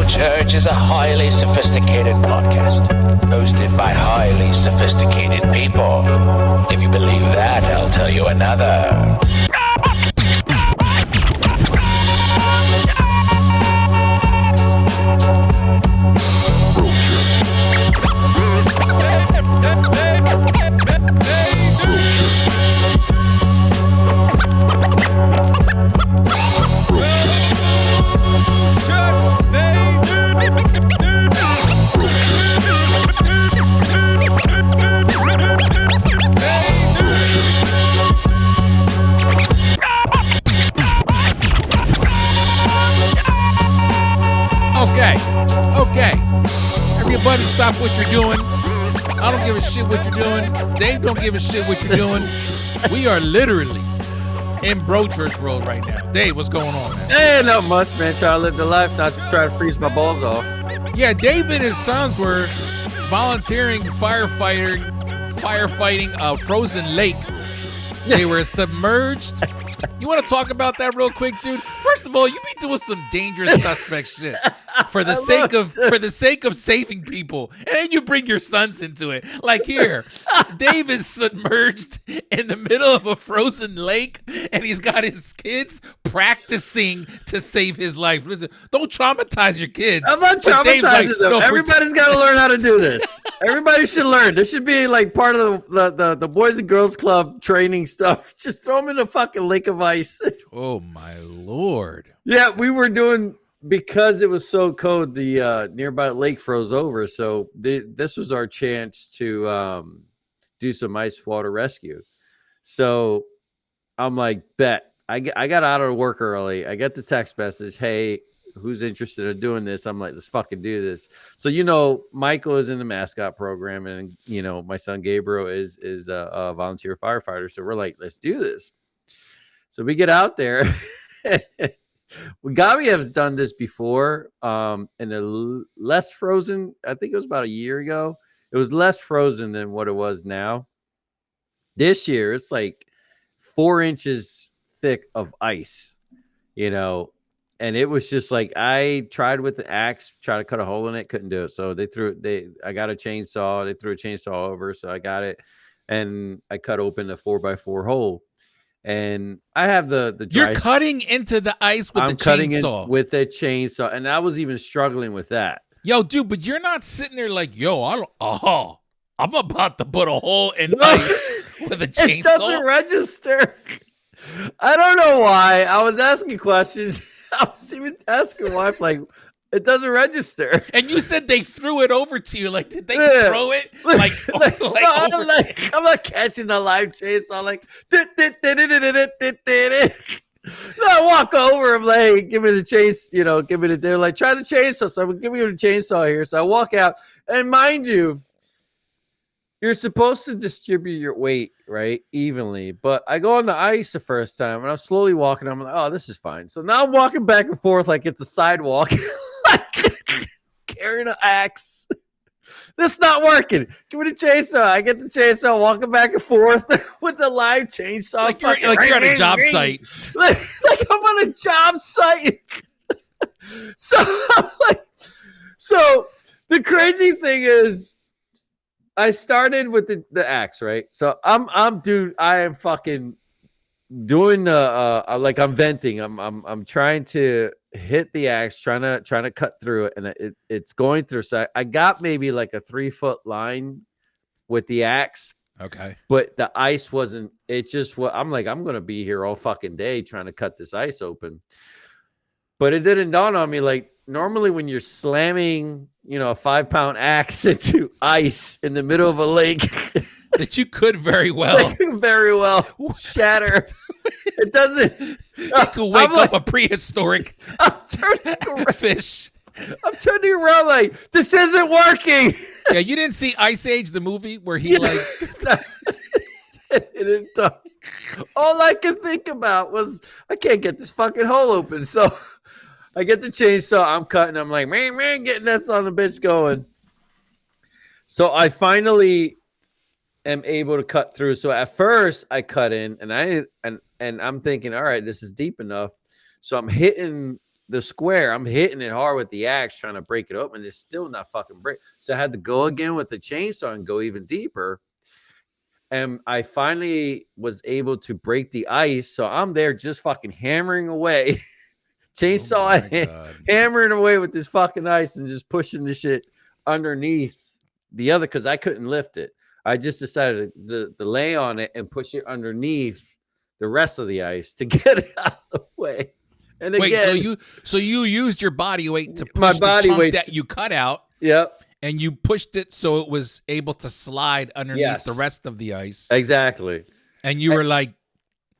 Untitled Church is a highly sophisticated podcast, hosted by highly sophisticated people. If you believe that, I'll tell you another. Okay. Everybody stop what you're doing. I don't give a shit what you're doing. Dave don't give a shit what you're doing. We are literally in Bro Church world right now. Dave, what's going on, man? Hey, not much, man. Trying to live the life, not to try to freeze my balls off. Yeah, Dave and his sons were volunteering firefighting a frozen lake. They were submerged. You want to talk about that real quick, dude? First of all, you be doing some dangerous suspect shit for the sake of saving people, and then you bring your sons into it. Like here, Dave is submerged in the middle of a frozen lake, and he's got his kids practicing to save his life. Don't traumatize your kids. I'm not traumatizing them. Everybody's got to learn how to do this. Everybody should learn. This should be like part of the Boys and Girls Club training stuff. Just throw them in a fucking lake of ice. Oh my Lord. Yeah, we were doing, because it was so cold, the nearby lake froze over. So this was our chance to do some ice water rescue. So I'm like, bet. I got out of work early. I got the text message, hey, who's interested in doing this? I'm like, let's fucking do this. So, Michael is in the mascot program, and, my son Gabriel is a volunteer firefighter. So we're like, let's do this. So we get out there. Gabi has done this before in a less frozen, I think it was about a year ago. It was less frozen than what it was now. This year, it's like 4 inches thick of ice, and it was just like, I tried with the axe, try to cut a hole in it, couldn't do it. So I got a chainsaw, they threw a chainsaw over, so I got it, and I cut open a 4x4 hole. And I have the dry. You're cutting into the ice with the chainsaw. With a chainsaw, and I was even struggling with that. Yo, dude, but you're not sitting there like, I'm about to put a hole in ice with a chainsaw. It doesn't register. I don't know why. I was asking questions. I was even asking wife, like, it doesn't register. And you said they threw it over to you. Like, did they throw it? I'm not catching a live chainsaw. Like, no, I walk over. I'm like, hey, give me the chase. Give me the. They're like, try the chainsaw. So I'm giving you the chainsaw here. So I walk out, and mind you, you're supposed to distribute your weight, right, evenly. But I go on the ice the first time, and I'm slowly walking. I'm like, oh, this is fine. So now I'm walking back and forth like it's a sidewalk, like carrying an axe. This is not working. Give me the chainsaw. I get the chainsaw, walking back and forth with the live chainsaw. Like you're at a job site. Like I'm on a job site. So I'm like, so the crazy thing is, I started with the axe, right? So dude, I am fucking doing the like I'm venting. I'm trying to hit the axe, trying to cut through it, and it's going through. So I got maybe like a 3-foot line with the axe. Okay. But the ice wasn't. It just what I'm like, I'm gonna be here all fucking day trying to cut this ice open. But it didn't dawn on me, like, normally when you're slamming, a 5-pound axe into ice in the middle of a lake, that you could very well shatter. It doesn't. It could wake up a prehistoric fish. I'm turning around like, this isn't working. Yeah, you didn't see Ice Age, the movie, where he all I could think about was, I can't get this fucking hole open. So I get the chainsaw, I'm cutting, I'm like, man, getting that son of a bitch going. So I finally am able to cut through. So at first I cut in, and I'm thinking, all right, this is deep enough. So I'm hitting the square. I'm hitting it hard with the axe, trying to break it open. It's still not fucking break. So I had to go again with the chainsaw and go even deeper. And I finally was able to break the ice. So I'm there just fucking hammering away, chainsaw hammering away with this fucking ice and just pushing the shit underneath the other, because I couldn't lift it. I just decided to lay on it and push it underneath the rest of the ice to get it out of the way. And wait, again, so you used your body weight to push my the body chunk weight that you cut out. Yep. And you pushed it so it was able to slide underneath the Yes. rest of the ice. Exactly. And you were like,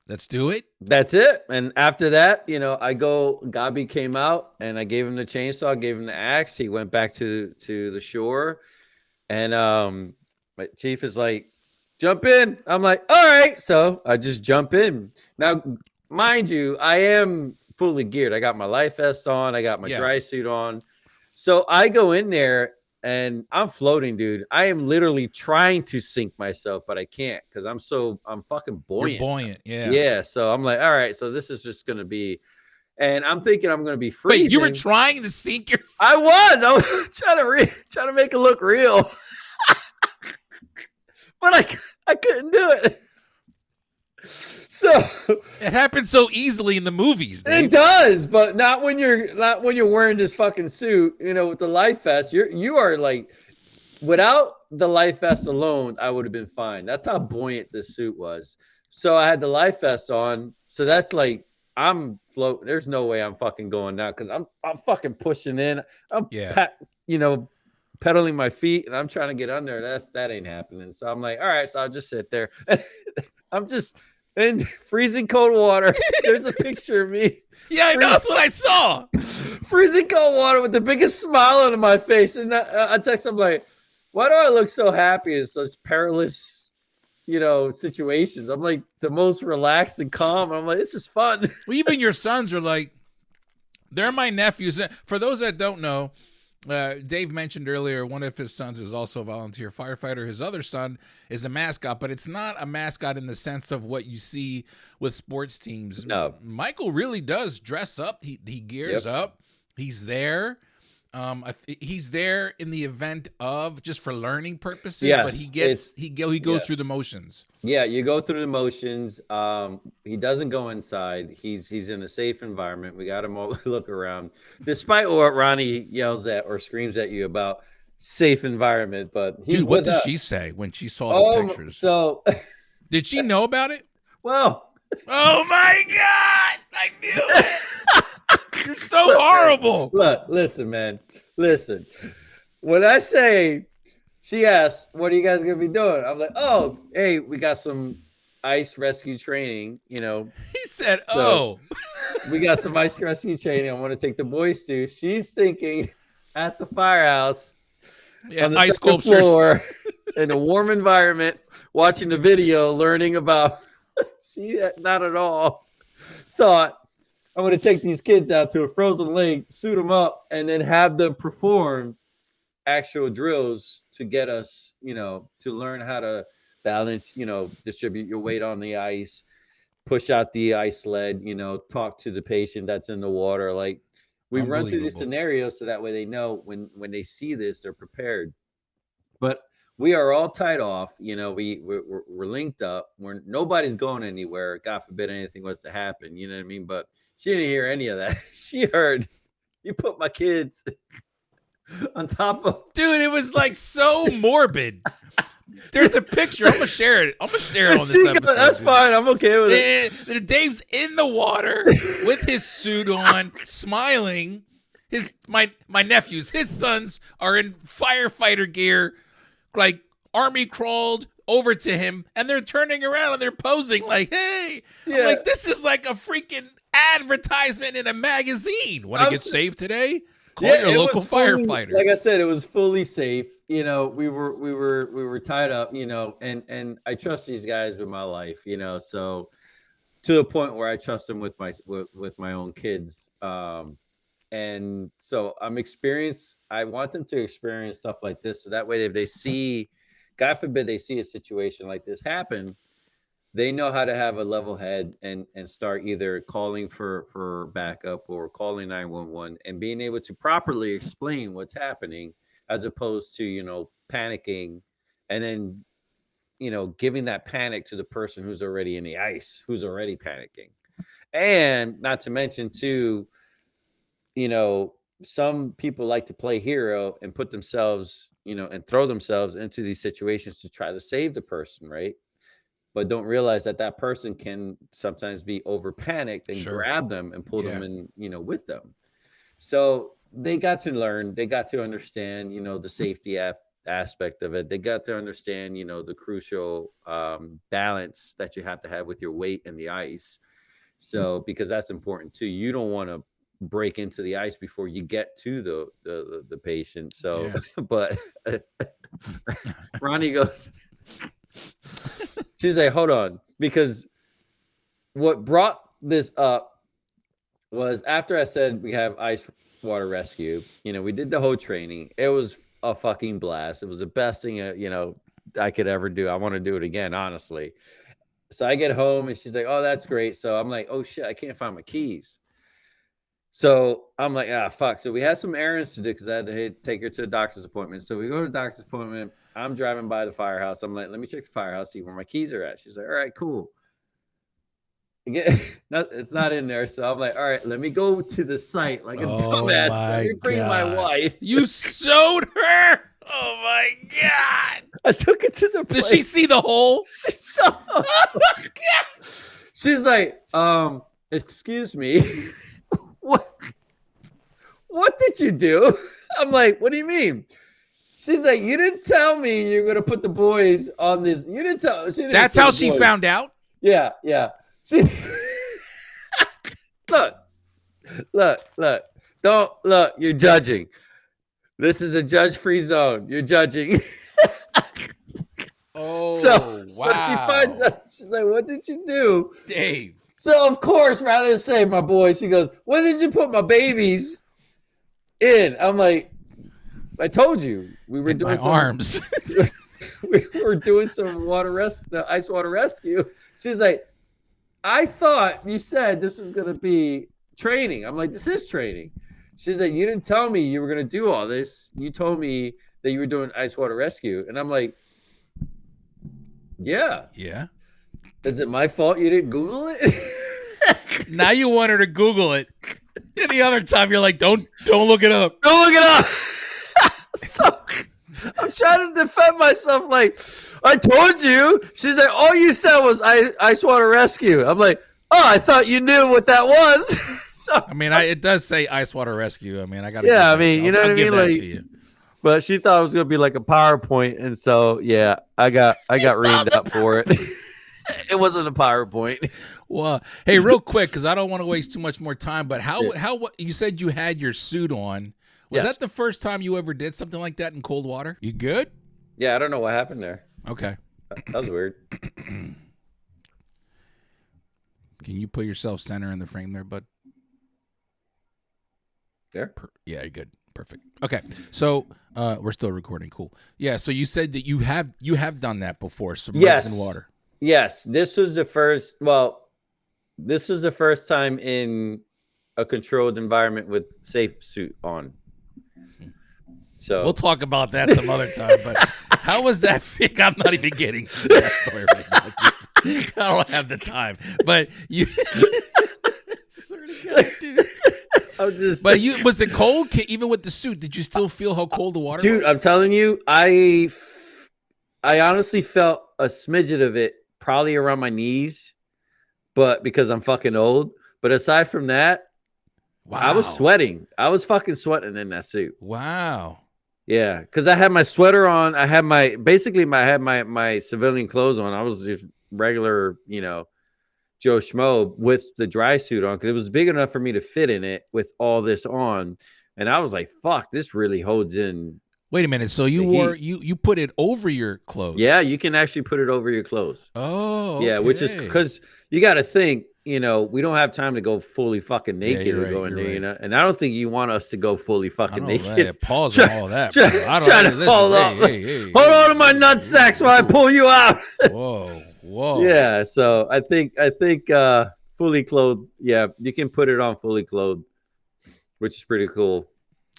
let's do it. That's it. And after that, Gabi came out and I gave him the chainsaw, gave him the axe. He went back to the shore. And my chief is like, jump in. I'm like, all right. So I just jump in. Now, mind you, I am fully geared. I got my life vest on. I got my dry suit on. So I go in there and I'm floating, dude. I am literally trying to sink myself, but I can't because I'm fucking buoyant. You're buoyant, yeah. Yeah. So I'm like, all right, so this is just going to be, and I'm thinking I'm going to be freezing. Wait, you were trying to sink yourself? I was trying to make it look real. But I couldn't do it. So it happens so easily in the movies, Dave. It does, but not when you're wearing this fucking suit, with the life vest. You are like, without the life vest alone, I would have been fine. That's how buoyant this suit was. So I had the life vest on. So that's like, I'm floating. There's no way I'm fucking going now because I'm fucking pushing in. I'm pedaling my feet and I'm trying to get under. That ain't happening. So I'm like, all right, so I'll just sit there. I'm just in freezing cold water. There's a picture of me. Yeah, I know. That's what I saw. Freezing cold water with the biggest smile on my face. And I text him like, why do I look so happy in such perilous, situations? I'm like the most relaxed and calm. I'm like, this is fun. Well, even your sons are like, they're my nephews. For those that don't know, Dave mentioned earlier one of his sons is also a volunteer firefighter. His other son is a mascot, but it's not a mascot in the sense of what you see with sports teams. No. Michael really does dress up. He gears up. He's there. He's there in the event of just for learning purposes, but he goes through the motions. Yeah, you go through the motions. He doesn't go inside. He's in a safe environment. We got him all look around, despite what Ronnie yells at or screams at you about safe environment. But dude, what did she say when she saw the pictures? So did she know about it? Well, oh my God, I knew it. You're so horrible. Look, listen, man. Listen. When I say, she asked, what are you guys going to be doing? I'm like, oh, hey, we got some ice rescue training, He said, oh. So we got some ice rescue training I want to take the boys to. She's thinking at the firehouse on the ice second floor in a warm environment, watching the video, learning about, she not at all thought, I'm going to take these kids out to a frozen lake, suit them up, and then have them perform actual drills to get us, to learn how to balance, distribute your weight on the ice, push out the ice sled, talk to the patient that's in the water. Like, we run through these scenarios so that way they know when they see this, they're prepared. But we are all tied off. We're linked up. Nobody's going anywhere. God forbid anything was to happen. You know what I mean? But she didn't hear any of that. She heard, you put my kids on top of. Dude, it was like so morbid. There's a picture. I'm gonna share it. On this episode. That's fine. I'm okay with it. Dave's in the water with his suit on, smiling. My nephews, his sons are in firefighter gear, like army crawled over to him, and they're turning around and they're posing like, hey. Yeah. I'm like, this is like a freaking advertisement in a magazine. Want to get saved today? Call your local firefighter. Like I said, it was fully safe. We were tied up, and I trust these guys with my life, so to the point where I trust them with my own kids. And so I want them to experience stuff like this. So that way, if they see, God forbid they see a situation like this happen, they know how to have a level head and start either calling for backup or calling 911 and being able to properly explain what's happening, as opposed to panicking and then giving that panic to the person who's already in the ice, who's already panicking. And not to mention too, some people like to play hero and put themselves and throw themselves into these situations to try to save the person, right? But don't realize that person can sometimes be over panicked and grab them and pull them in, with them. So they got to learn, they got to understand, the safety aspect of it. They got to understand, the crucial balance that you have to have with your weight and the ice. So, because that's important too. You don't want to break into the ice before you get to the patient. So, but Ronnie goes, she's like, hold on, because what brought this up was after I said we have ice water rescue, we did the whole training. It was a fucking blast. It was the best thing, I could ever do. I want to do it again, honestly. So I get home and she's like, oh, that's great. So I'm like, oh shit, I can't find my keys. So I'm like, fuck. So we had some errands to do because I had to take her to a doctor's appointment. So we go to the doctor's appointment. I'm driving by the firehouse. I'm like, let me check the firehouse, see where my keys are at. She's like, all right, cool. Again, it's not in there. So I'm like, all right, let me go to the site like a dumbass. Let me bring my wife. You showed her. Oh my God. I took it to the place. Did she see the hole? She saw. She's like, excuse me. What did you do? I'm like, what do you mean? She's like, you didn't tell me you're gonna put the boys on this. You didn't tell. That's how she found out. Yeah. She look. Don't look. You're judging. This is a judge-free zone. You're judging. So she finds out. She's like, what did you do, Dave? So, of course, rather than say my boy, she goes, when did you put my babies in? I'm like, I told you. We were doing some arms. We were doing some ice water rescue. She's like, I thought you said this was going to be training. I'm like, this is training. She's like, you didn't tell me you were going to do all this. You told me that you were doing ice water rescue. And I'm like, yeah. Yeah. Is it my fault you didn't Google it? Now you want her to Google it. Any other time you're like, don't look it up. Don't look it up. So I'm trying to defend myself. Like, I told you. She's like, all you said was ice water rescue. I'm like, oh, I thought you knew what that was. So, I mean, it does say ice water rescue. I mean, I got to. Yeah, I mean, you know what I mean? Like, to you. But she thought it was gonna be like a PowerPoint, and so yeah, I got reamed up for it. It wasn't a PowerPoint. Well, hey, real quick, because I don't want to waste too much more time. But how you said you had your suit on? Was that the first time you ever did something like that in cold water? You good? Yeah, I don't know what happened there. Okay, that was weird. Can you put yourself center in the frame there, bud? There? Yeah, you're good. Perfect. Okay, so we're still recording. Cool. Yeah. So you said that you have done that before, submerged in water. Yes, this was the first. Well, this was the first time in a controlled environment with safe suit on. So we'll talk about that some other time. But how was that? I'm not even getting to that story right now. I don't have the time. But you. Swear to God, dude. But was it cold? Even with the suit, did you still feel how cold the water was? Dude, I'm telling you, I honestly felt a smidget of it probably around my knees, but because I'm fucking old. But aside from that, wow. I was sweating. I was fucking sweating in that suit. Wow. Yeah, because I had my sweater on. I had my civilian clothes on. I was just regular, Joe Schmo with the dry suit on because it was big enough for me to fit in it with all this on. And I was like, fuck, this really holds in. Wait a minute. So you put it over your clothes? Yeah, you can actually put it over your clothes. Oh, okay. Yeah, which is because you got to think, we don't have time to go fully fucking naked or go in there, And I don't think you want us to go fully fucking naked. Right. Pause on all that. I don't hold on to my nut sacks while I pull you out. Whoa. Whoa. Yeah, so I think fully clothed. Yeah, you can put it on fully clothed, which is pretty cool.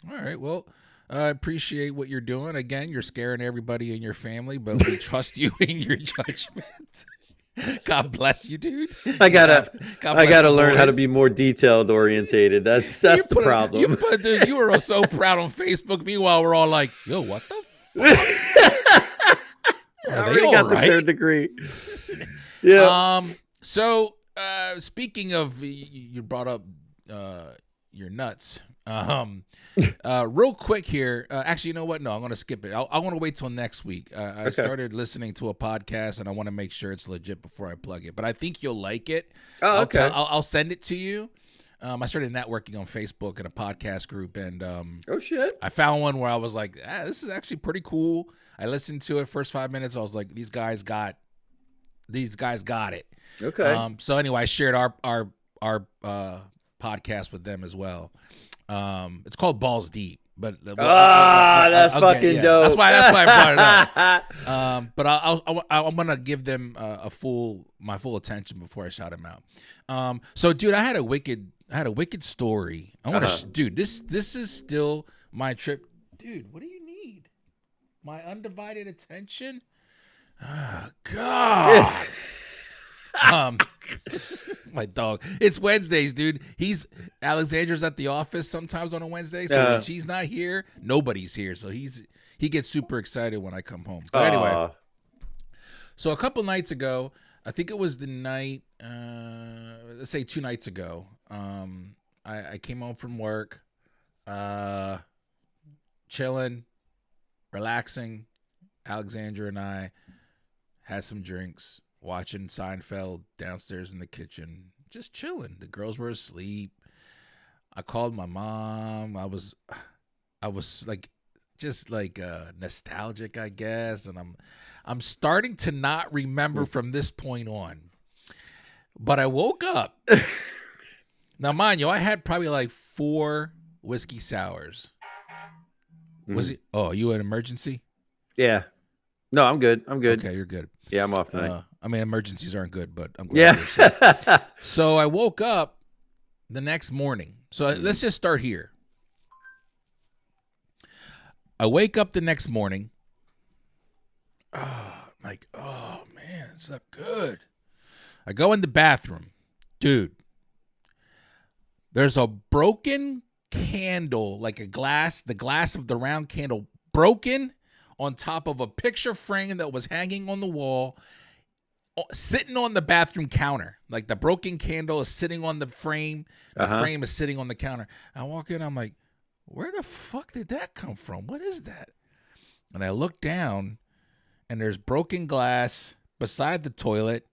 All right. Well, I appreciate what you're doing. Again, you're scaring everybody in your family, but we trust you in your judgment. God bless you, dude. I gotta learn how to boys. be more detailed orientated. That's the problem. Dude, you were so proud on Facebook. Meanwhile, we're all like, "Yo, what the fuck? Are they all got right?" the third degree. Yeah. So, speaking of, you brought up your nuts. Real quick here. Actually, you know what? No, I'm going to skip it. I want to wait till next week. I started listening to a podcast, and I want to make sure it's legit before I plug it. But I think you'll like it. Oh, okay. I'll send it to you. I started networking on Facebook in a podcast group, and oh shit! I found one where I was like, this is actually pretty cool. I listened to it first 5 minutes. I was like, these guys got it. Okay. So anyway, I shared our podcast with them as well. It's called Balls Deep, but that's fucking dope. That's why I brought it up. But I'm gonna give them my full attention before I shout them out. So dude, I had a wicked story. I want to, dude. This is still my trip, dude. What do you need? My undivided attention. Oh, God. My dog. It's Wednesdays, dude. Alexander's at the office sometimes on a Wednesday, so when she's not here, nobody's here. So he gets super excited when I come home. But anyway, so a couple nights ago, I think it was the night, let's say 2 nights ago, I came home from work, chilling, relaxing. Alexander and I had some drinks, watching Seinfeld downstairs in the kitchen, just chilling. The girls were asleep. I called my mom. I was like, just like nostalgic, I guess, and I'm starting to not remember from this point on. But I woke up. Now, mind you, I had probably like 4 whiskey sours. Was it? Oh, you an emergency? Yeah. No, I'm good. Okay, you're good. Yeah, I'm off tonight. I mean, emergencies aren't good, but I'm glad you're safe. So I woke up the next morning. So let's just start here. I wake up the next morning. Like, oh man, I slept good. I go in the bathroom. Dude, there's a broken candle, like the glass of the round candle broken on top of a picture frame that was hanging on the wall, sitting on the bathroom counter. Like the broken candle is sitting on the frame. The frame is sitting on the counter. I walk in, I'm like, where the fuck did that come from? What is that? And I look down, and there's broken glass beside the toilet.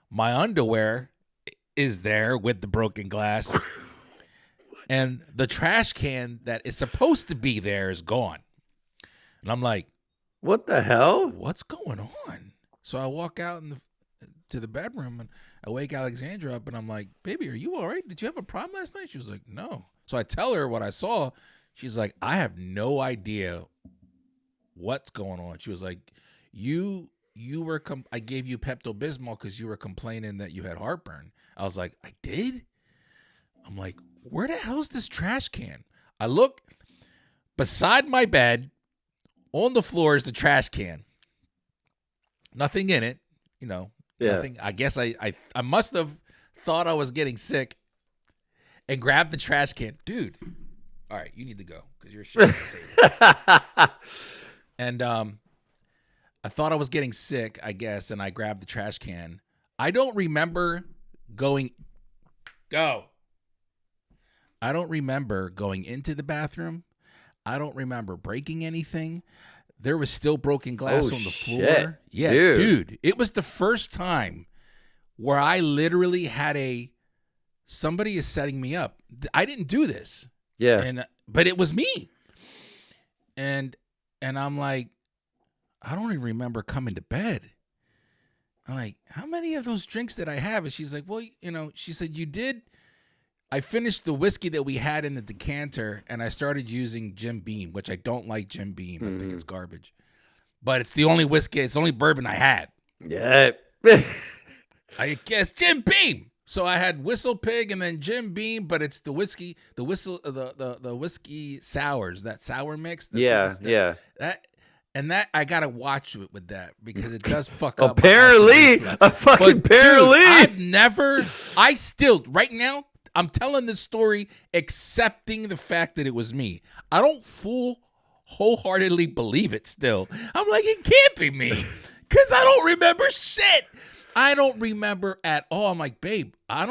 My underwear is there with the broken glass. And the trash can that is supposed to be there is gone. And I'm like, what the hell? What's going on? So I walk out to the bedroom, and I wake Alexandra up, and I'm like, baby, are you all right? Did you have a problem last night? She was like, no. So I tell her what I saw. She's like, I have no idea what's going on. She was like, you were, I gave you Pepto-Bismol because you were complaining that you had heartburn. I was like, I did? I'm like, where the hell's this trash can? I look beside my bed. On the floor is the trash can. Nothing in it, Nothing. I guess I must have thought I was getting sick and grabbed the trash can. Dude, all right, you need to go because you're shit on the table. And I thought I was getting sick, I guess, and I grabbed the trash can. I don't remember going into the bathroom. I don't remember breaking anything. There was still broken glass on the floor. Shit. Yeah, dude. It was the first time where I literally had somebody is setting me up. I didn't do this. Yeah. But it was me. And I'm like, I don't even remember coming to bed. I'm like, how many of those drinks did I have? And she's like, well, she said, you did. I finished the whiskey that we had in the decanter, and I started using Jim Beam, which I don't like Jim Beam. I think it's garbage. But it's the only whiskey, it's the only bourbon I had. Yeah. I guess Jim Beam. So I had Whistle Pig and then Jim Beam, but it's the whiskey, the whiskey sours, that sour mix. Yeah. That I gotta watch it with that because it does fuck up. Apparently, I still right now. I'm telling this story, accepting the fact that it was me. I don't wholeheartedly believe it. Still, I'm like, it can't be me because I don't remember shit. I don't remember at all. I'm like, babe, I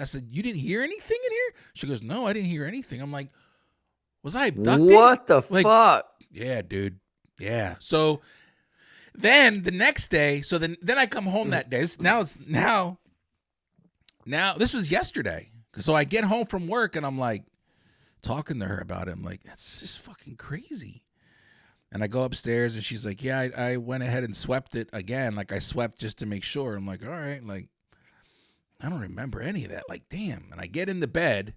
said, you didn't hear anything in here? She goes, no, I didn't hear anything. I'm like, was I abducted? What the fuck? Yeah, dude. Yeah. So then the next day, then I come home that day. Now this was yesterday. So I get home from work and I'm like talking to her about it. I'm like, that's just fucking crazy. And I go upstairs and she's like, yeah, I went ahead and swept it again. Like I swept just to make sure. I'm like, all right, like I don't remember any of that. Like, damn. And I get in the bed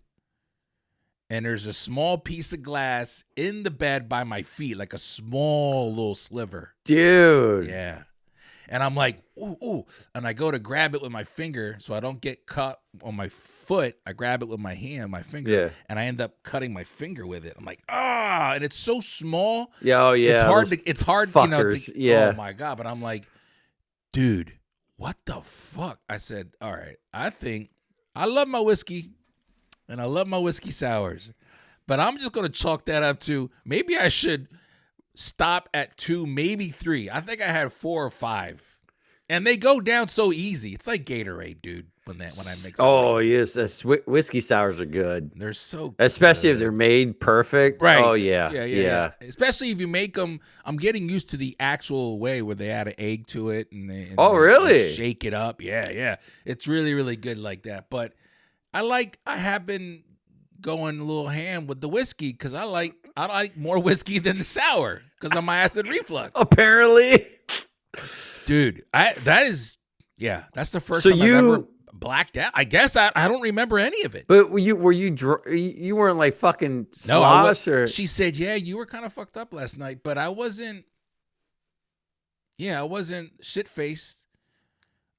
and there's a small piece of glass in the bed by my feet, like a small little sliver. Dude. Yeah. And I'm like, ooh. And I go to grab it with my finger so I don't get cut on my foot. I grab it with my hand, my finger. Yeah. And I end up cutting my finger with it. I'm like, and it's so small. Yeah, oh yeah. It's hard, fuckers. Oh my God. But I'm like, dude, what the fuck? I said, all right, I think I love my whiskey and I love my whiskey sours, but I'm just going to chalk that up to maybe I should stop at 2, maybe 3. I think I had 4 or 5, and they go down so easy. It's like Gatorade, dude. When I mix. Oh yes, whiskey sours are good. They're so especially good. If they're made perfect. Right. Oh yeah. Especially if you make them. I'm getting used to the actual way where they add an egg to it and they really shake it up. Yeah. It's really really good like that. But I have been going a little ham with the whiskey because I like more whiskey than the sour because of my acid reflux. Apparently, dude, that's the first time I've ever blacked out. I guess I don't remember any of it. But you weren't like fucking slosh or? She said, yeah, you were kind of fucked up last night, but I wasn't. Yeah, I wasn't shit faced.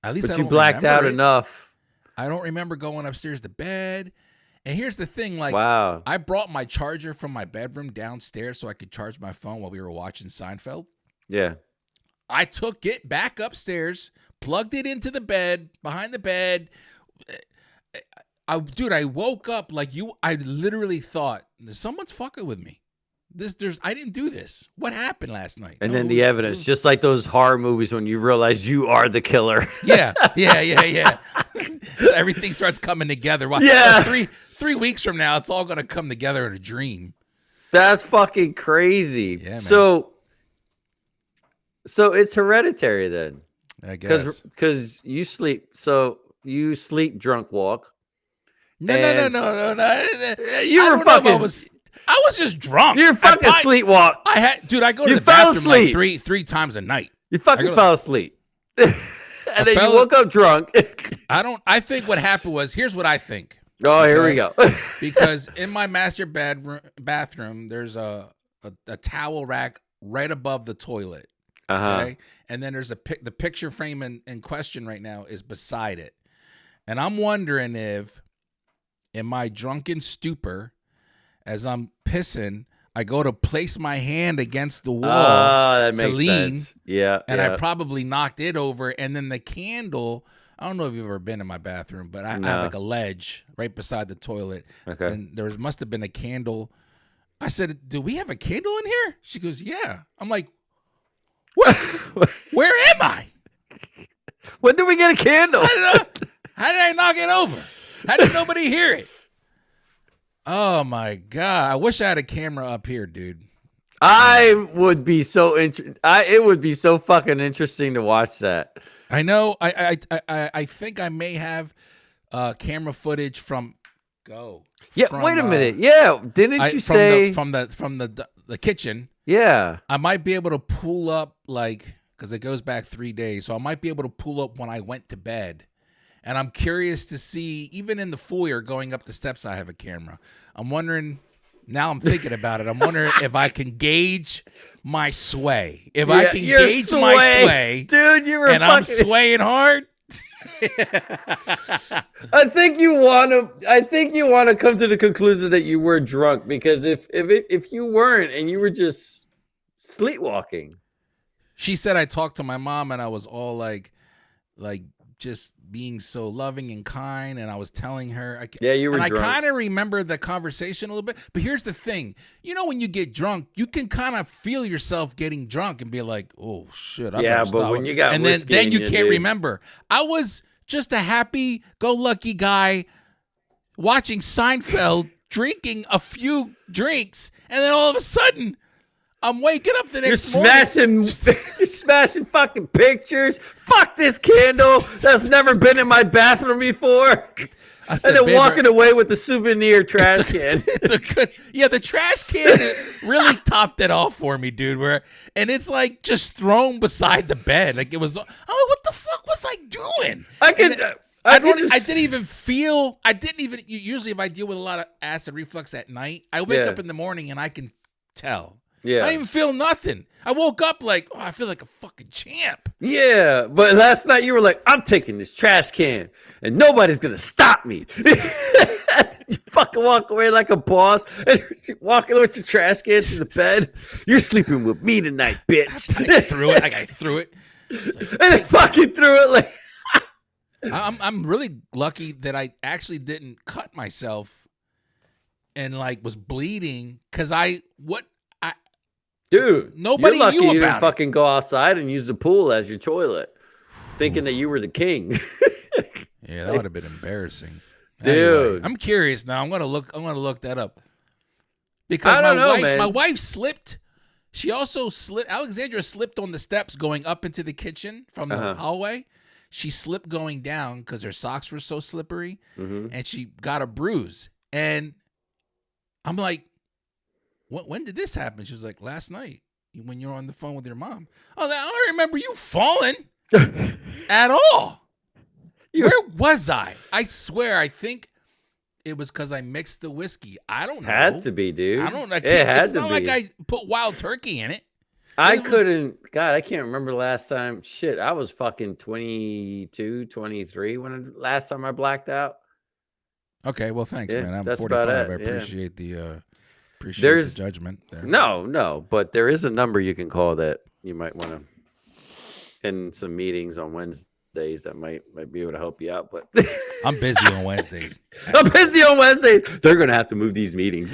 At least but you blacked out enough. I don't remember going upstairs to bed. And here's the thing, like, wow. I brought my charger from my bedroom downstairs so I could charge my phone while we were watching Seinfeld. Yeah. I took it back upstairs, plugged it into the bed, behind the bed. I woke up like I literally thought, someone's fucking with me. I didn't do this. What happened last night? And then the evidence, just like those horror movies when you realize you are the killer. Yeah. So everything starts coming together. Yeah. 3 weeks from now, it's all going to come together in a dream. That's fucking crazy. Yeah, man. So it's hereditary then. I guess. Because you sleep. So you sleep drunk walk. No. You were fucking. I was just drunk. You're fucking sleepwalk. I go to the bathroom like three times a night. You fucking fell asleep. And then you woke up drunk. I think what happened was, here's what I think. Oh, okay? Here we go. Because in my master bathroom, there's a towel rack right above the toilet. Okay. And then there's the picture frame in question right now is beside it. And I'm wondering if in my drunken stupor, as I'm pissing, I go to place my hand against the wall that makes to lean. Sense. Yeah. And I probably knocked it over. And then the candle, I don't know if you've ever been in my bathroom, but I have like a ledge right beside the toilet. Okay. And there must have been a candle. I said, do we have a candle in here? She goes, yeah. I'm like, what? Where am I? When did we get a candle? How did I knock it over? How did nobody hear it? Oh my God. I wish I had a camera up here, dude. I would be so it would be so fucking interesting to watch that. I know. I think I may have camera footage from Yeah, wait a minute. Yeah, didn't you say from the kitchen? Yeah. I might be able to pull up because it goes back 3 days. So I might be able to pull up when I went to bed. And I'm curious to see, even in the foyer going up the steps, I have a camera. I'm wondering, now I'm thinking about it, I'm wondering if I can gauge my sway. If I can your gauge my sway, dude, you were and I'm swaying hard. I think you want to come to the conclusion that you were drunk, because if you weren't and you were just sleepwalking. She said I talked to my mom and I was all like just being so loving and kind, and I was telling her. You were and drunk. I kind of remember the conversation a little bit. But here's the thing. You know, when you get drunk, you can kind of feel yourself getting drunk and be like, oh, shit. But when you got and whiskey then you in can't dude. remember. I was just a happy-go-lucky guy watching Seinfeld, drinking a few drinks, and then all of a sudden, I'm waking up the next morning. You're smashing fucking pictures. Fuck this candle that's never been in my bathroom before. And then walking away with the souvenir trash can. It's a good, the trash can really topped it off for me, dude. And it's like just thrown beside the bed. Like it was, what the fuck was I doing? I didn't even feel, usually if I deal with a lot of acid reflux at night, I wake up in the morning and I can tell. Yeah. I didn't even feel nothing. I woke up like, I feel like a fucking champ. Yeah, but last night you were like, I'm taking this trash can and nobody's going to stop me. You fucking walk away like a boss and you're walking with your trash can to the bed. You're sleeping with me tonight, bitch. I threw it. And I fucking threw it like... I'm really lucky that I actually didn't cut myself and like was bleeding because Dude, nobody you're lucky knew you about didn't fucking go outside and use the pool as your toilet, thinking that you were the king. Yeah, that would have been embarrassing. Dude, anyway, I'm curious now. I'm gonna look that up because my wife slipped. She also slipped. Alexandra slipped on the steps going up into the kitchen from the hallway. She slipped going down because her socks were so slippery, and she got a bruise. And I'm like, when did this happen? She was like, last night when you were on the phone with your mom. I don't remember you falling at all. Where was I? I swear, I think it was because I mixed the whiskey. I don't know. Had to be, dude. I don't know. It's not like I put wild turkey in it. I can't remember the last time. Shit, I was fucking 22, 23 last time I blacked out. Okay, well, thanks, man. I'm that's 45. about it. I appreciate the judgment there. No, but there is a number you can call that you might want to in some meetings on Wednesdays that might be able to help you out. But I'm busy on Wednesdays. They're gonna have to move these meetings.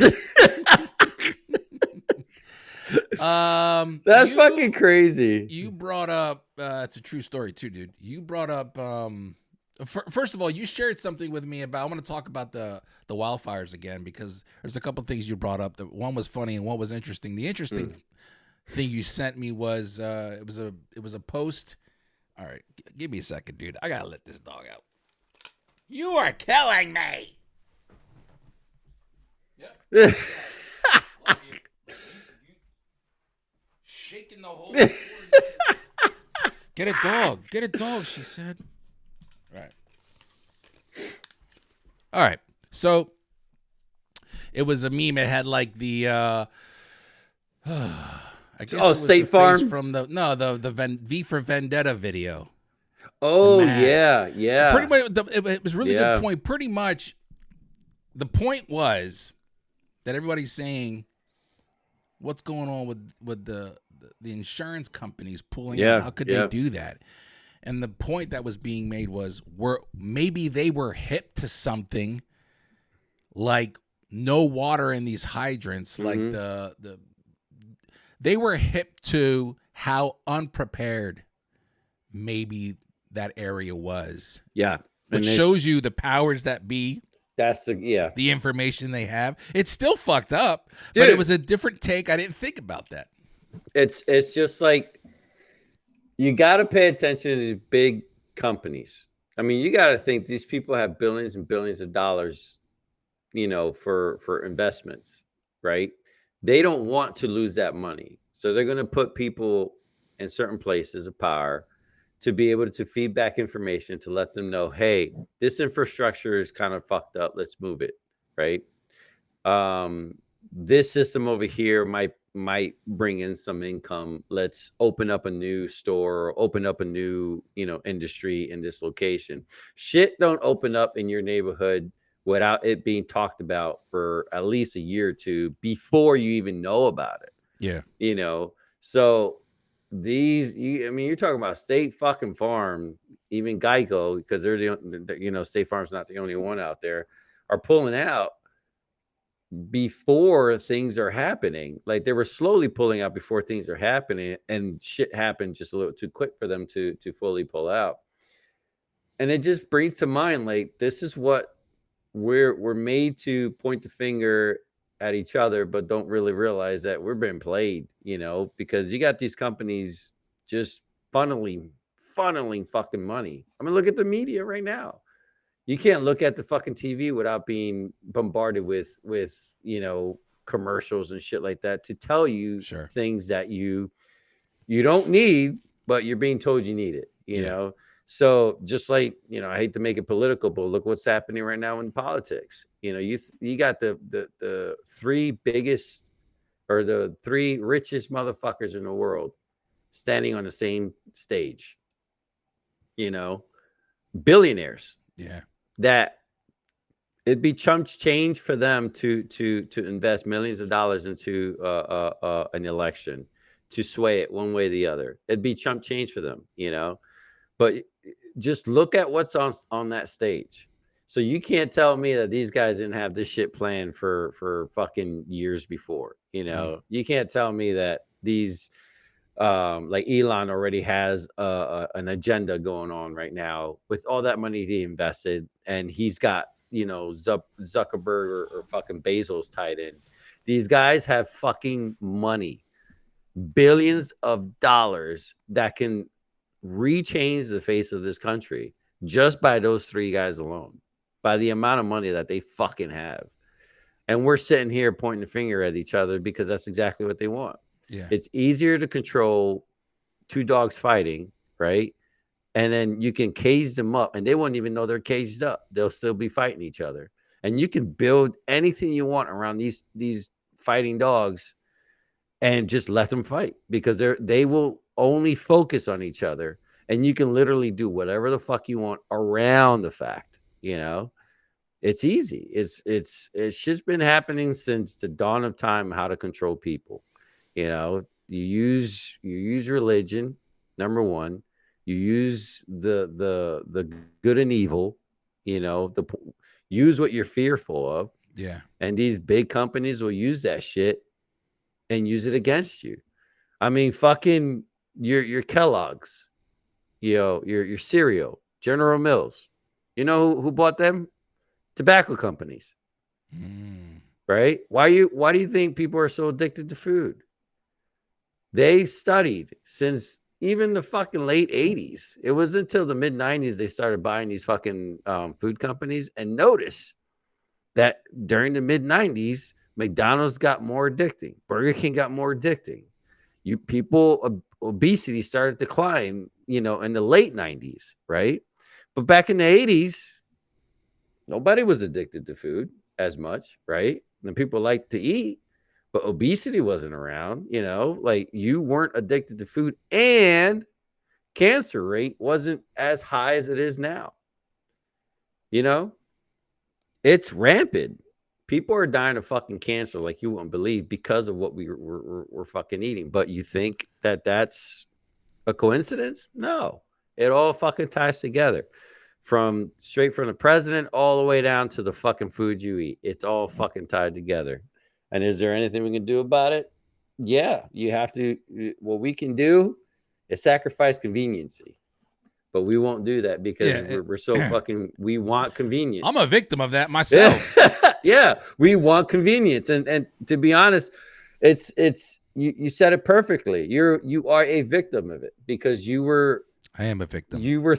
That's fucking crazy. You brought up it's a true story too, dude. You brought up first of all, you shared something with me about. I want to talk about the wildfires again because there's a couple things you brought up. That one was funny and one was interesting. The interesting thing you sent me was it was a post. All right, give me a second, dude. I gotta let this dog out. You are killing me. Yeah. Shaking the whole board. Get a dog, she said. All right. So it was a meme. It had like the I guess it was State the Farm face from the V for Vendetta video. Oh yeah. Pretty much, it was really good point. Pretty much, the point was that everybody's saying, "What's going on with the insurance companies pulling out? How could they do that?" And the point that was being made was, maybe they were hip to something like no water in these hydrants, like they were hip to how unprepared maybe that area was. Yeah. Which shows you the powers that be. That's the information they have. It's still fucked up, dude, but it was a different take. I didn't think about that. It's just like, you got to pay attention to these big companies. I mean, you got to think these people have billions and billions of dollars, for investments, right? They don't want to lose that money. So they're going to put people in certain places of power to be able to feed back information to let them know, hey, this infrastructure is kind of fucked up. Let's move it, right? this system over here might bring in some income. Let's open up a new store, open up a new, industry in this location. Shit don't open up in your neighborhood without it being talked about for at least a year or two before you even know about it. Yeah. So you're talking about State fucking Farm, even Geico, because they're State Farm's not the only one out there, are pulling out before things are happening. Like they were slowly pulling out before things are happening, and shit happened just a little too quick for them to fully pull out. And it just brings to mind, like, this is what we're made to point the finger at each other, but don't really realize that we're being played, because you got these companies just funneling fucking money. I mean, look at the media right now. You can't look at the fucking TV without being bombarded with commercials and shit like that to tell you things that you don't need, but you're being told you need it, you know? So just like, I hate to make it political, but look what's happening right now in politics. You got the three biggest or the three richest motherfuckers in the world standing on the same stage, billionaires. Yeah. That it'd be chump change for them to invest millions of dollars into an election to sway it one way or the other. It'd be chump change for them, But just look at what's on that stage. So you can't tell me that these guys didn't have this shit planned for fucking years before. You can't tell me that these like Elon already has an agenda going on right now with all that money he invested, and he's got Zuckerberg or fucking Bezos tied in. These guys have fucking money, billions of dollars that can rechange the face of this country just by those three guys alone, by the amount of money that they fucking have. And we're sitting here pointing the finger at each other because that's exactly what they want. Yeah. It's easier to control two dogs fighting, right? And then you can cage them up and they won't even know they're caged up. They'll still be fighting each other. And you can build anything you want around these fighting dogs and just let them fight because they will only focus on each other. And you can literally do whatever the fuck you want around the fact, It's easy. It's just been happening since the dawn of time, how to control people. You use religion, number one. You use the good and evil, use what you're fearful of. Yeah. And these big companies will use that shit and use it against you. I mean, fucking your Kellogg's, your cereal, General Mills. You know who bought them? Tobacco companies. Right? Why do you think people are so addicted to food? They studied since even the fucking late 80s. It was until the mid 90s they started buying these fucking food companies, and notice that during the mid 90s, McDonald's got more addicting. Burger King got more addicting. Obesity started to climb, in the late 90s, right? But back in the 80s, nobody was addicted to food as much, right? And people liked to eat, but obesity wasn't around, like you weren't addicted to food, and cancer rate wasn't as high as it is now. It's rampant. People are dying of fucking cancer like you wouldn't believe because of what we're fucking eating. But you think that that's a coincidence? No, it all fucking ties together. Straight from the president all the way down to the fucking food you eat. It's all fucking tied together. And is there anything we can do about it? Yeah, you have to. What we can do is sacrifice conveniency. But we won't do that because we're so fucking, we want convenience. I'm a victim of that myself. Yeah, we want convenience. And to be honest, it's you said it perfectly. You are a victim of it because I am a victim. You were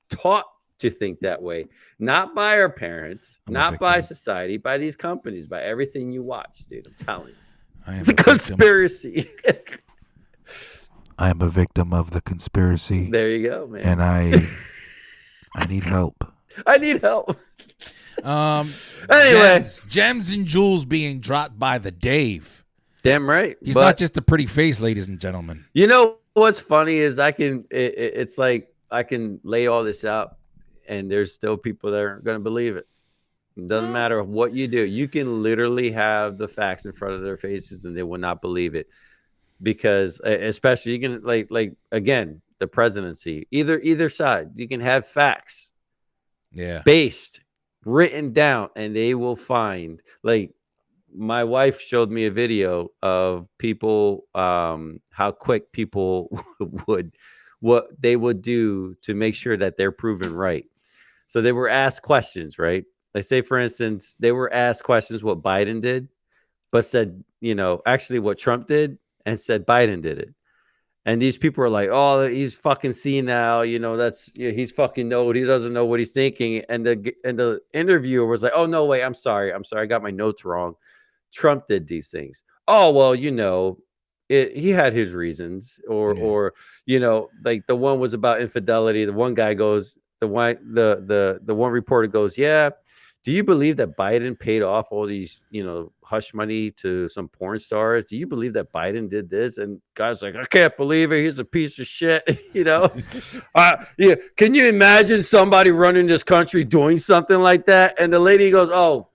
taught to think that way, not by our parents, not by society, by these companies, by everything you watch, dude. I'm telling you. It's a conspiracy. I am a victim of the conspiracy. There you go, man. And I need help. I need help. Anyway, gems and jewels being dropped by the Dave. Damn right. He's not just a pretty face, ladies and gentlemen. You know what's funny is it's like I can lay all this out, and there's still people that aren't going to believe it. It doesn't matter what you do. You can literally have the facts in front of their faces, and they will not believe it. Because especially you can like again, the presidency, either side, you can have facts, based, written down, and they will find like. My wife showed me a video of people, how quick people what they would do to make sure that they're proven right. So they were asked questions, right? Like say, for instance, they were asked questions what Biden did, but said, actually what Trump did and said Biden did it. And these people are like, oh, he's fucking senile. He's fucking he doesn't know what he's thinking. And the interviewer was like, oh, no, wait, I'm sorry. I got my notes wrong. Trump did these things. Oh, well, he had his reasons or like the one was about infidelity. The one guy goes, the one reporter goes, yeah. Do you believe that Biden paid off all these, hush money to some porn stars? Do you believe that Biden did this? And guy's like, I can't believe it. He's a piece of shit. Yeah. Can you imagine somebody running this country doing something like that? And the lady goes, oh,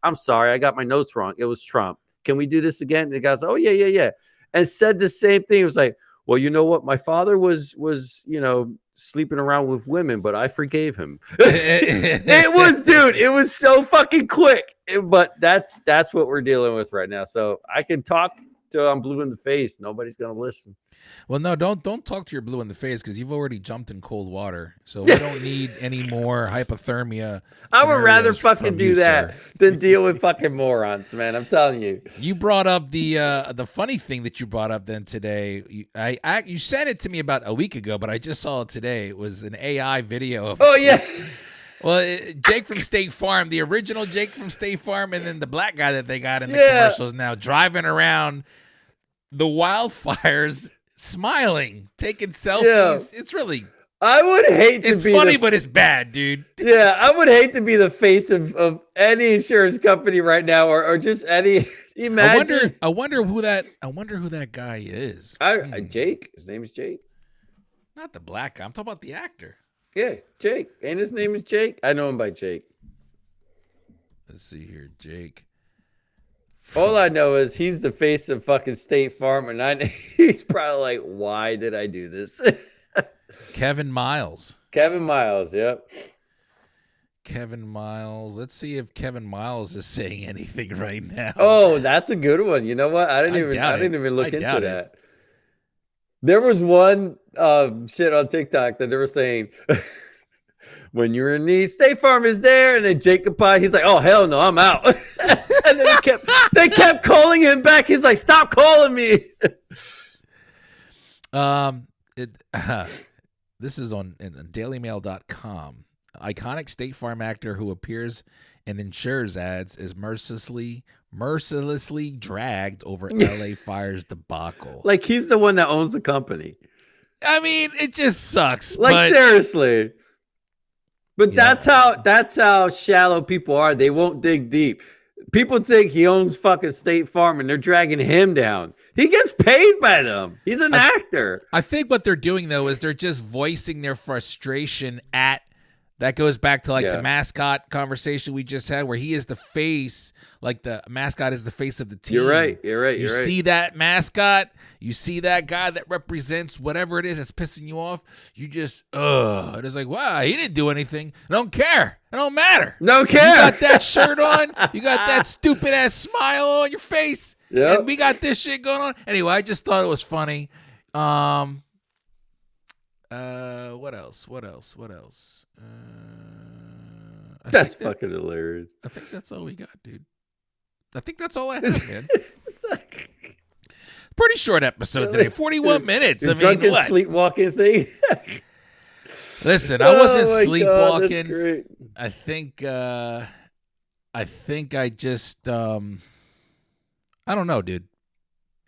I'm sorry, I got my notes wrong. It was Trump. Can we do this again? And the guy's like, oh, yeah. And said the same thing. It was like, well, you know what? My father was sleeping around with women, but I forgave him. It was so fucking quick. But that's what we're dealing with right now. So I can talk till I'm blue in the face. Nobody's going to listen. Well, no, don't talk to your blue in the face because you've already jumped in cold water. So we don't need any more hypothermia. I would rather fucking do that than deal with fucking morons, man. I'm telling you. You brought up the funny thing that you brought up then today. You sent it to me about a week ago, but I just saw it today. It was an AI video of Well, Jake from State Farm, the original Jake from State Farm, and then the black guy that they got in the commercials now driving around the wildfires, smiling, taking selfies. Yeah. It's really. I would hate to be. It's funny, but it's bad, dude. Yeah, I would hate to be the face of any insurance company right now, or just any. Imagine. I wonder who that guy is. Jake. His name is Jake. Not the black guy. I'm talking about the actor. Yeah, Jake. And his name is Jake. I know him by Jake. Let's see here, Jake. All I know is he's the face of fucking State Farm, and he's probably like, why did I do this? Kevin Miles. Yep. Kevin Miles. Let's see if Kevin Miles is saying anything right now. Oh, that's a good one. You know what? I didn't even look into that. There was one shit on TikTok that they were saying, when you're in need, State Farm is there. And then Jacob Pye, he's like, oh, hell no, I'm out. And then they kept calling him back. He's like, stop calling me. This is on dailymail.com. Iconic State Farm actor who appears in insurers ads is mercilessly dragged over LA fires debacle. Like he's the one that owns the company. I mean, it just sucks. Like seriously. But that's how shallow people are. They won't dig deep. People think he owns fucking State Farm and they're dragging him down. He gets paid by them. He's an actor. I think what they're doing though is they're just voicing their frustration at. That goes back to the mascot conversation we just had where he is the face, like the mascot is the face of the team. You're right. You see that mascot, you see that guy that represents whatever it is that's pissing you off, you just, it is like, wow, he didn't do anything. I don't care. It don't matter. Don't care. You got that shirt on. You got that stupid ass smile on your face. Yep. And we got this shit going on. Anyway, I just thought it was funny. What else? That's fucking hilarious. I think that's all we got, dude. I think that's all I have, man. It's like pretty short episode today, 41 minutes. I mean, what? Sleepwalking thing. Listen, I wasn't sleepwalking. God, that's great. I think I just I don't know, dude.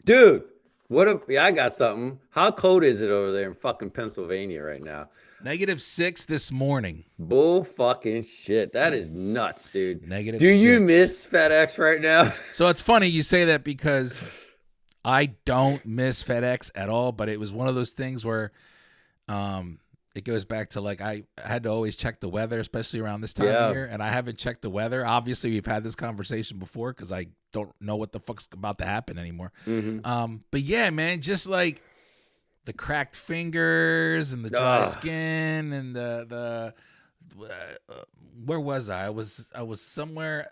Dude, Yeah, I got something. How cold is it over there in fucking Pennsylvania right now? -6 this morning. Bull fucking shit. That is nuts, dude. Do you -6. miss FedEx right now? So it's funny you say that because I don't miss FedEx at all, but it was one of those things where it goes back to like I had to always check the weather, especially around this time of year, and I haven't checked the weather. Obviously, we've had this conversation before because I don't know what the fuck's about to happen anymore. But yeah, man, just like the cracked fingers and the dry skin and the where was I? I was somewhere.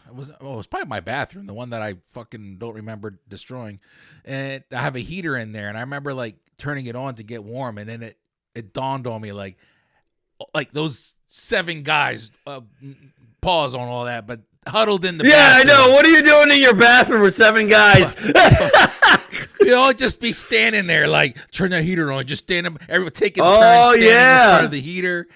It was probably my bathroom, the one that I fucking don't remember destroying. And I have a heater in there, and I remember like turning it on to get warm, and then it dawned on me like those 7 guys, pause on all that, but huddled in the bathroom. I know. What are you doing in your bathroom with 7 guys? You know, just be standing there, like, turn that heater on, just stand up, everyone taking turns standing in front of the heater,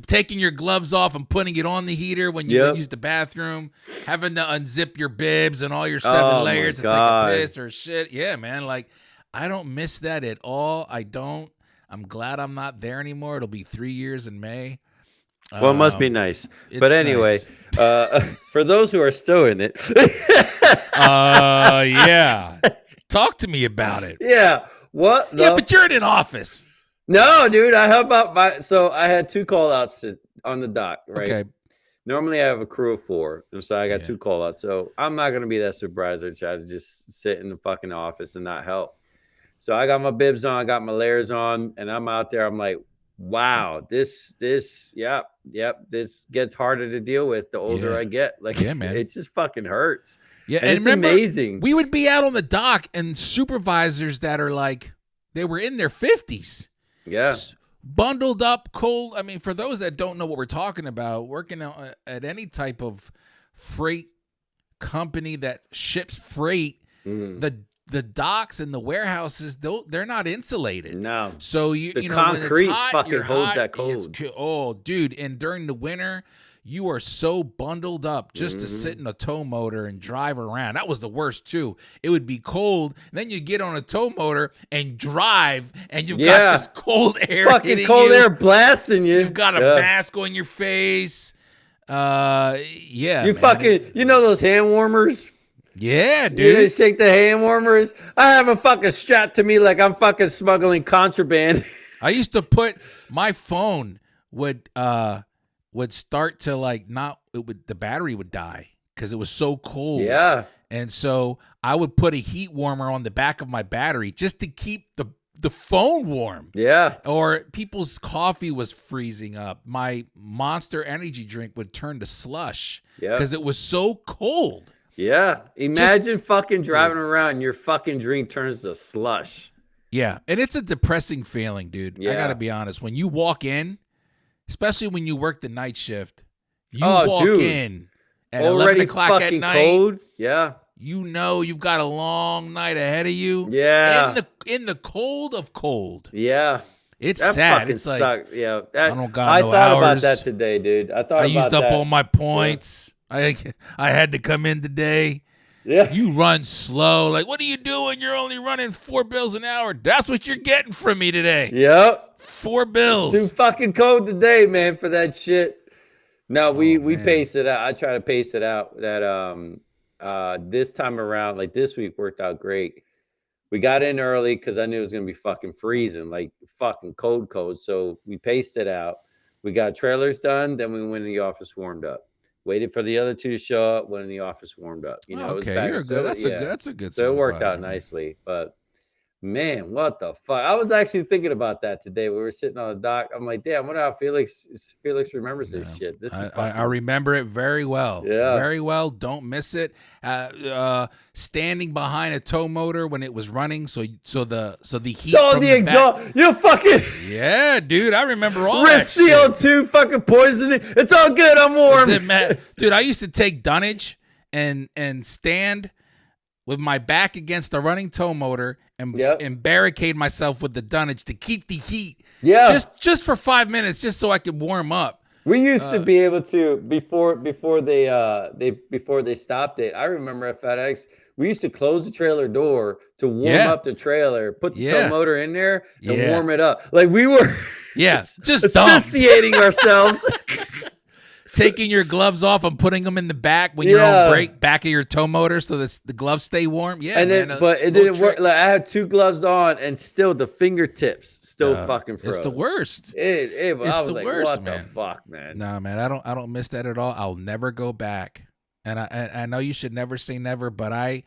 taking your gloves off and putting it on the heater when you use the bathroom, having to unzip your bibs and all your 7 layers to take a piss or shit. Yeah, man, like, I don't miss that at all. I don't. I'm glad I'm not there anymore. It'll be 3 years in May. Well, it must be nice. But anyway, nice. For those who are still in it. Yeah. Talk to me about it. Yeah. What? Yeah, but you're in an office. No, dude. I help out so I had 2 call outs on the dock, right? Okay. Normally I have a crew of 4. So I got 2 call outs. So I'm not going to be that supervisor try to just sit in the fucking office and not help. So I got my bibs on, I got my layers on, and I'm out there. I'm like, wow, this gets harder to deal with the older I get. Like, man, it just fucking hurts. Yeah, and it's remember, amazing. We would be out on the dock, and supervisors that are like, they were in their 50s. Yeah. Bundled up, cold. I mean, for those that don't know what we're talking about, working at any type of freight company that ships freight, the docks and the warehouses, they're not insulated. No. So the concrete when it's hot, fucking holds that cold. Oh, dude! And during the winter, you are so bundled up just to sit in a tow motor and drive around. That was the worst too. It would be cold, and then you get on a tow motor and drive, and you've got this cold air, fucking cold air blasting you. You've got a mask on your face. You fucking, those hand warmers. Yeah, dude. You shake the hand warmers. I have a fucking strapped to me like I'm fucking smuggling contraband. I used to put my phone would start to like the battery would die because it was so cold. Yeah. And so I would put a heat warmer on the back of my battery just to keep the phone warm. Yeah. Or people's coffee was freezing up. My Monster energy drink would turn to slush because it was so cold. Yeah. Imagine fucking driving around and your fucking drink turns to slush. Yeah. And it's a depressing feeling, dude. I got to be honest. When you walk in, especially when you work the night shift, you walk in at 11 o'clock at night. Cold. Yeah. You know you've got a long night ahead of you. Yeah. In the cold of cold. Yeah. It's that sad. Fucking it's like sucked. Yeah. I don't got I no thought hours. about that today, dude. I used up all my points. Yeah. I had to come in today. Yeah. You run slow. Like, what are you doing? You're only running 4 bills an hour. That's what you're getting from me today. Yep. 4 bills. It's too fucking cold today, man, for that shit. No, we paced it out. I try to pace it out. That this time around, like this week worked out great. We got in early because I knew it was gonna be fucking freezing, like fucking cold. So we paced it out. We got trailers done, then we went in the office, warmed up. Waited for the other 2 to show up, went in the office, warmed up. Okay, you're good. That's a good. So it worked out nicely, but. Man, what the fuck? I was actually thinking about that today. We were sitting on the dock. I'm like, damn, I wonder how Felix remembers this shit. This is I remember it very well. Yeah. Very well. Don't miss it. Standing behind a tow motor when it was running, so the heat from the exhaust. Back. You fucking dude. I remember all that shit. CO2 fucking poisoning. It's all good. I'm warm. Dude, I used to take dunnage and stand with my back against the running tow motor and barricade myself with the dunnage to keep the heat. Yeah. Just for 5 minutes, just so I could warm up. We used to be able to before they stopped it. I remember at FedEx, We used to close the trailer door to warm up the trailer, put the tow motor in there, and warm it up. Like we were, just asphyxiating ourselves. Taking your gloves off and putting them in the back when you're on break, back of your tow motor, so that the gloves stay warm. Yeah, and then, but it didn't work. Like I had 2 gloves on, and still the fingertips still fucking froze. It's the worst. I was the like, worst, what man. the fuck, man? Nah, man, I don't miss that at all. I'll never go back. And I know you should never say never, but I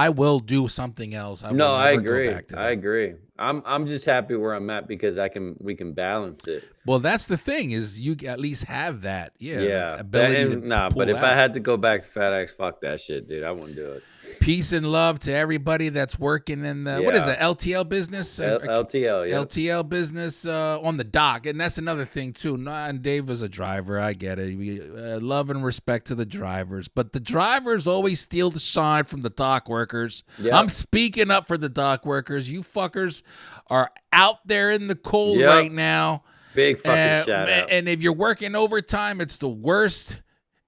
will do something else. I agree. I agree. I'm just happy where I'm at because we can balance it. Well, that's the thing is you at least have that. Ability but if I had to go back to FedEx, fuck that shit, dude. I wouldn't do it. Peace and love to everybody that's working in the what is it, LTL business? LTL, yeah. LTL business on the dock, and that's another thing too. And Dave is a driver, I get it. We love and respect to the drivers, but the drivers always steal the shine from the dock workers. Yep. I'm speaking up for the dock workers. You fuckers are out there in the cold right now. Big fucking shout out. And if you're working overtime, it's the worst.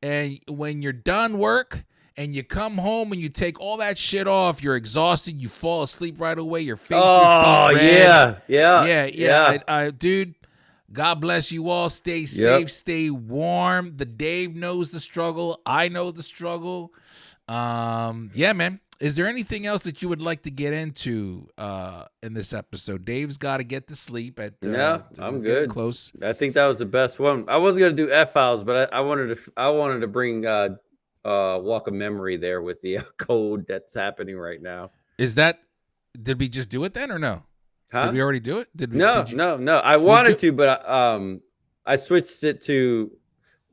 And when you're done work and you come home and you take all that shit off, you're exhausted, you fall asleep right away, your face is red. Yeah. Dude, God bless you all. Stay safe, stay warm. The Dave knows the struggle. I know the struggle. Man. Is there anything else that you would like to get into in this episode? Dave's got to get to sleep. I'm good. Close. I think that was the best one. I wasn't gonna do F-Files, but I wanted to bring Walk of Memory there with the code that's happening right now. Did we just do it then or no? Huh? Did we already do it? No. I wanted to, but I switched it to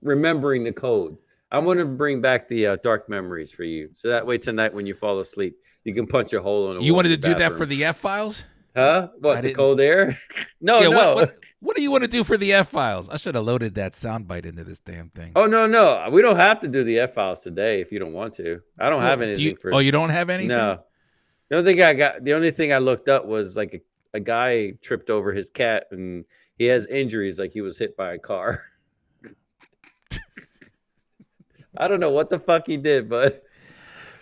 remembering the code. I want to bring back the dark memories for you. So that way tonight when you fall asleep, you can punch a hole in a wall. You wanted to do that for the F-Files? Huh? What, the cold air? No. What do you want to do for the F-Files? I should have loaded that soundbite into this damn thing. Oh, no. We don't have to do the F-Files today if you don't want to. I don't have anything for you don't have anything? No. The only thing I looked up was like a guy tripped over his cat and he has injuries like he was hit by a car. I don't know what the fuck he did, but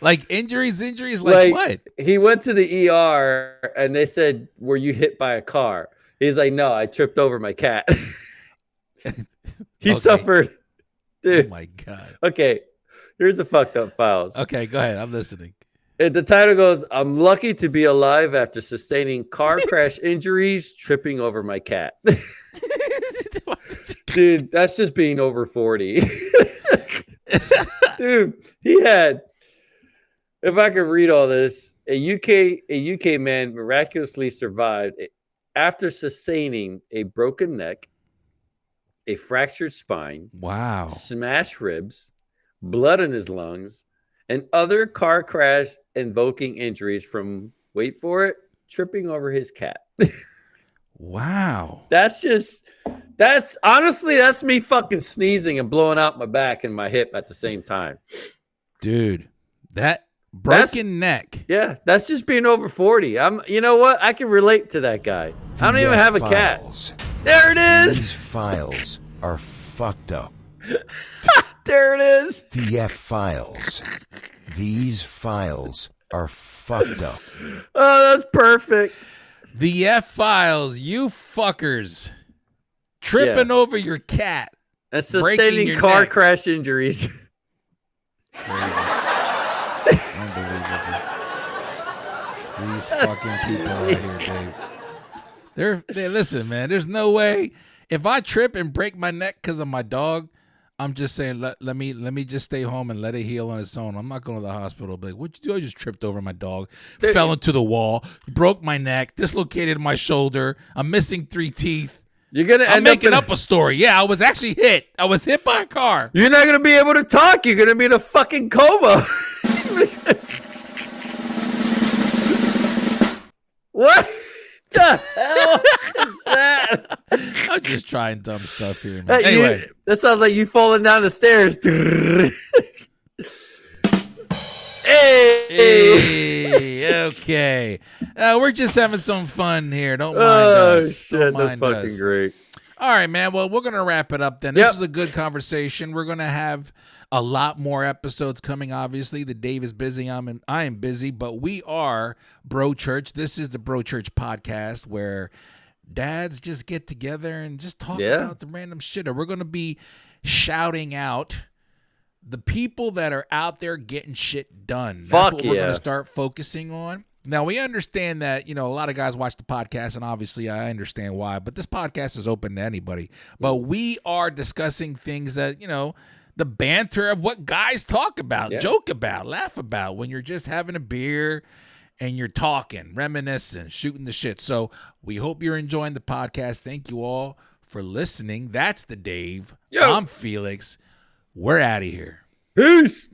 like injuries like what? He went to the ER and they said, "Were you hit by a car?" He's like, "No, I tripped over my cat." He suffered, dude. Oh my god. Okay, here's the fucked up files. Okay, go ahead. I'm listening. And the title goes, "I'm lucky to be alive after sustaining car crash injuries, tripping over my cat." Dude, that's just being over 40. Dude, he had, if I could read all this, a UK man miraculously survived after sustaining a broken neck, a fractured spine, smashed ribs, blood in his lungs, and other car crash invoking injuries from, wait for it, tripping over his cat. Wow. That's me fucking sneezing and blowing out my back and my hip at the same time. Dude, that broken neck. Yeah, that's just being over 40. You know what? I can relate to that guy. I don't even have a cat. There it is. These files are fucked up. There it is. The F-Files. These files are fucked up. Oh, that's perfect. The F-Files, you fuckers. Tripping over your cat. And sustaining car crash injuries. Unbelievable. These fucking people out here, Dave. Listen, man, there's no way. If I trip and break my neck because of my dog, I'm just saying, let me just stay home and let it heal on its own. I'm not going to the hospital. But what'd you do? I just tripped over my dog, fell into the wall, broke my neck, dislocated my shoulder. I'm missing 3 teeth. I'm making up a story. Yeah, I was actually hit. I was hit by a car. You're not gonna be able to talk. You're gonna be in a fucking coma. What the hell is that? I'm just trying dumb stuff here, man. Anyway, that sounds like you falling down the stairs. Hey, okay. We're just having some fun here. Don't mind us. Oh, shit, that's fucking great. All right, man. Well, we're going to wrap it up then. This was a good conversation. We're going to have a lot more episodes coming, obviously. The Dave is busy. I am busy, but we are Bro Church. This is the Bro Church podcast where dads just get together and just talk about some random shit. Or we're going to be shouting out the people that are out there getting shit done. That's what we're going to start focusing on. Now, we understand that, a lot of guys watch the podcast, and obviously I understand why, but this podcast is open to anybody. But we are discussing things that, the banter of what guys talk about, joke about, laugh about when you're just having a beer and you're talking, reminiscing, shooting the shit. So we hope you're enjoying the podcast. Thank you all for listening. That's the Dave. I'm Felix. We're out of here. Peace.